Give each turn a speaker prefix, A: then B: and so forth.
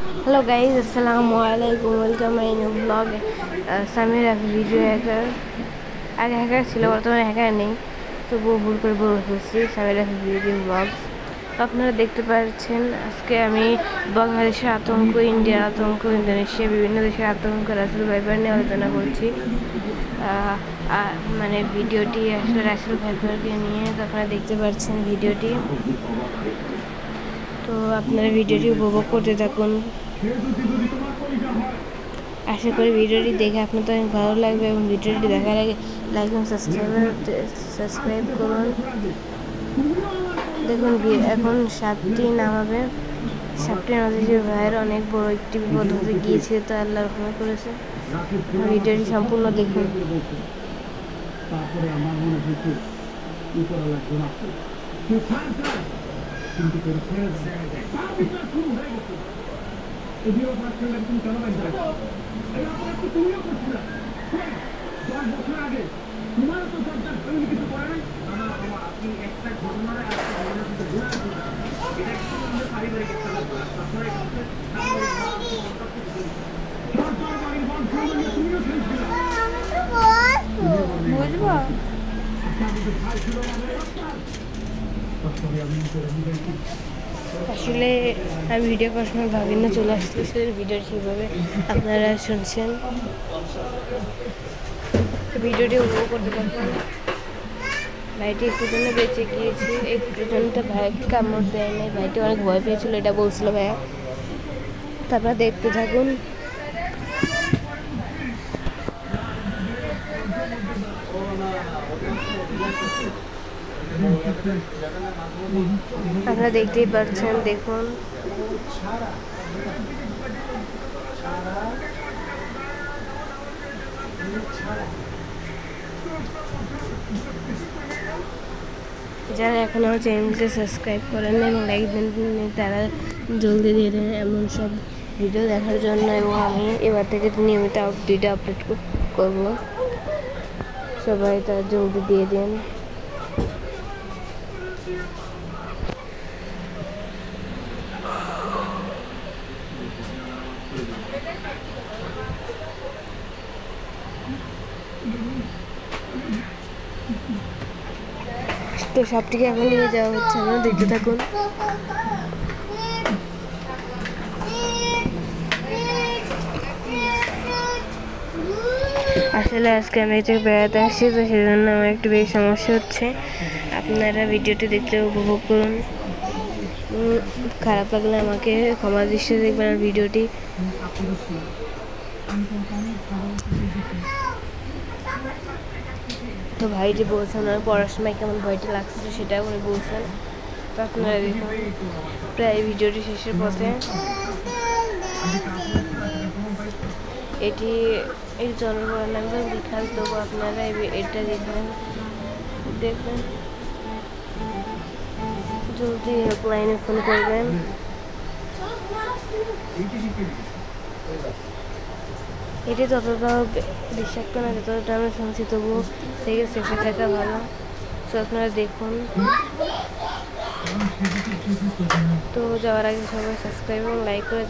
A: Hello guys, अस्सलाम वालेकुम। Welcome my new blog. Samir Rafi video hacker. আগে হ্যাকার ছিল, বর্তমানে হ্যাকার নেই, তবুও ভুল করে বলে ফেলছি সামির রাফি ভিডিও ব্লগস। আপনারা দেখতে পাচ্ছেন আজকে আমি বাংলাদেশের আতঙ্ক, ইন্ডিয়ার আতঙ্ক, ইন্দোনেশিয়া, বিভিন্ন দেশের আতঙ্ক, রাসেল ভাইপার নিয়ে আলোচনা করছি। মানে ভিডিওটি আসলে রাসেল ভাইপারকে নিয়ে, তো আপনারা দেখতে পাচ্ছেন ভিডিওটি। তো আপনারা ভিডিওটি উপভোগ করতে থাকুন। আশা করি ভিডিওটি দেখে আপনাদের অনেক ভালো লাগবে এবং ভিডিওটি দেখার আগে লাইক এবং সাবস্ক্রাইব করুন। দেখুন এখন সাপটি নামাবে। সাপটি নদীর ভাইয়ের অনেক বড় একটি বিপদ হতে গিয়েছে, তো আল্লাহ রহমত করেছে। ভিডিওটি সম্পূর্ণ দেখুন।
B: এদিকে পাচ্ছেন তুমি কেন বাইরে এই অপরাধ তুমিও করছিলে 10 বছর আগে তোমার তো সরকার ফ্যামিলি কিছু করে নাই। না আপনি একটা ঘটনার এটা একটু আমাদের পারিবারিক একটা ব্যাপার। আপনারা এখানে
A: বুঝবো আসলে আমি ভিডিও করার সময় ভাবি না, চলে আসতেছে ভিডিও ঠিকভাবে আপনারা শুনছেন। ভিডিওটি উপভোগ করতে পারবেন। ভাইটি একটু জন্য বেঁচে গিয়েছে, একটু জন্য তো ভাইকে কামড় দেয় নাই। ভাইটি অনেক ভয় পেয়েছিল, এটা বলছিল ভাইয়া। তারপর দেখতে থাকুন। আপনারা দেখতেই পাচ্ছেন, দেখুন। যারা এখনো চ্যানেলটি সাবস্ক্রাইব করেন এবং লাইক দেন, তারা জলদি দিয়ে দেন এমন সব ভিডিও দেখার জন্য। এবং আমি এবার থেকে নিয়মিত ভিডিও আপলোড করব, সবাই তার জলদি দিয়ে দেন। তো সবটিকে এখন নিয়ে যাওয়া হচ্ছে, আমরা দেখতে থাকুন। আসলে আজকে আমি একটু বেড়াতে আসছি, তো সেজন্য আমার একটু বেশি সমস্যা হচ্ছে। আপনারা ভিডিওটি দেখতে উপভোগ করুন। খারাপ লাগলে আমাকে ক্ষমা দৃষ্টিতে দেখবেন। আর ভিডিওটি তো ভাইটি বলছেন ওর পড়াশোনায় কেমন ভয়টি লাগছে, সেটাও উনি বলছেন। তো আপনারা দেখুন, প্রায় ভিডিওটি শেষের পথে। এটি এই জনগণনা বিখ্যাত, তবু আপনারা এটা দেখবেন। জলদি হেল্পলাইনে ফোন করবেন। এটি ততটাও বিষাক্ত না যতটা আমরা শুনছি, তবুও থেকে সেফে থাকা ভালো। তো আপনারা দেখুন। তো যাওয়ার আগে সবাই সাবস্ক্রাইব এবং লাইক করে